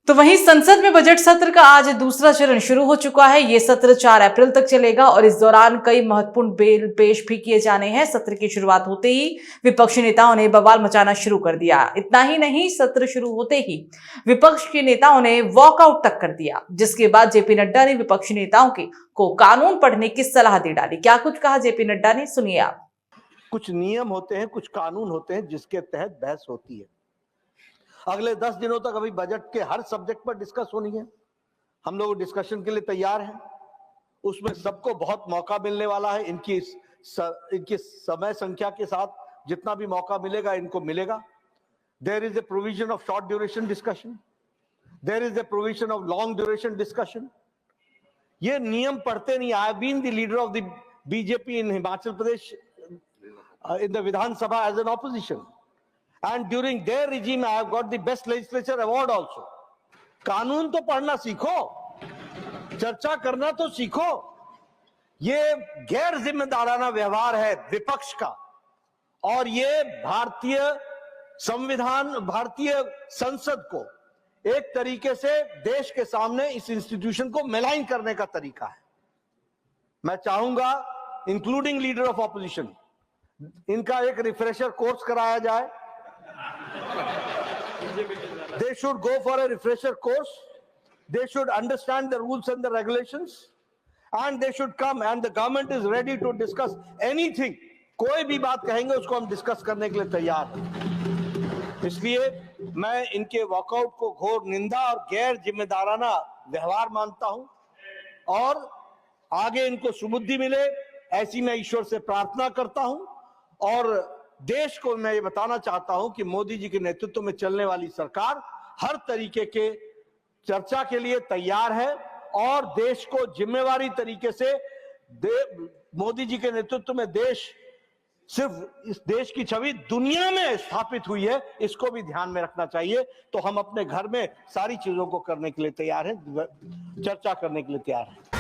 तो वहीं संसद में बजट सत्र का आज दूसरा चरण शुरू हो चुका है। ये सत्र 4 अप्रैल तक चलेगा और इस दौरान कई महत्वपूर्ण बिल पेश भी किए जाने हैं। सत्र की शुरुआत होते ही विपक्षी नेताओं ने बवाल मचाना शुरू कर दिया। इतना ही नहीं, सत्र शुरू होते ही विपक्ष के नेताओं ने वॉकआउट तक कर दिया, जिसके बाद जेपी नड्डा ने विपक्षी नेताओं को कानून पढ़ने की सलाह दे डाली। क्या कुछ कहा जेपी नड्डा ने, सुनिए आप। कुछ नियम होते हैं, कुछ कानून होते हैं जिसके तहत बहस होती है। अगले 10 दिनों तक अभी बजट के हर सब्जेक्ट पर डिस्कस होनी है। हम लोग डिस्कशन के लिए तैयार हैं। उसमें सबको बहुत मौका मिलने वाला है। इनकी समय संख्या के साथ जितना भी मौका मिलेगा इनको मिलेगा। There is a provision of short duration discussion, there is a provision of long duration discussion. ये नियम पढ़ते नहीं। I have been the leader of the BJP in Himachal Pradesh in the Vidhan Sabha as an opposition, and during their regime I have got the best legislature award also. कानून तो पढ़ना सीखो, चर्चा करना तो सीखो। ये गैर जिम्मेदाराना व्यवहार है विपक्ष का, और ये भारतीय संविधान, भारतीय संसद को एक तरीके से देश के सामने इस इंस्टीट्यूशन को मेलाइन करने का तरीका है। मैं चाहूंगा इंक्लूडिंग लीडर ऑफ ऑपोजिशन, इनका एक रिफ्रेशर कोर्स कराया जाए। They should go for a refresher course. They should understand the rules and the regulations, and they should come, and the government is ready to discuss anything. कोई भी बात कहेंगे उसको हम डिस्कस करने के लिए तैयार हैं। इसलिए मैं इनके वॉकआउट को घोर निंदा और गैर जिम्मेदाराना व्यवहार मानता हूं, और आगे इनको सुबुद्धि मिले ऐसी मैं ईश्वर से प्रार्थना करता हूं। और देश को मैं ये बताना चाहता हूं कि मोदी जी के नेतृत्व में चलने वाली सरकार हर तरीके के चर्चा के लिए तैयार है, और देश को जिम्मेवारी तरीके से मोदी जी के नेतृत्व में देश, सिर्फ इस देश की छवि दुनिया में स्थापित हुई है, इसको भी ध्यान में रखना चाहिए। तो हम अपने घर में सारी चीजों को करने के लिए तैयार हैं, चर्चा करने के लिए तैयार हैं।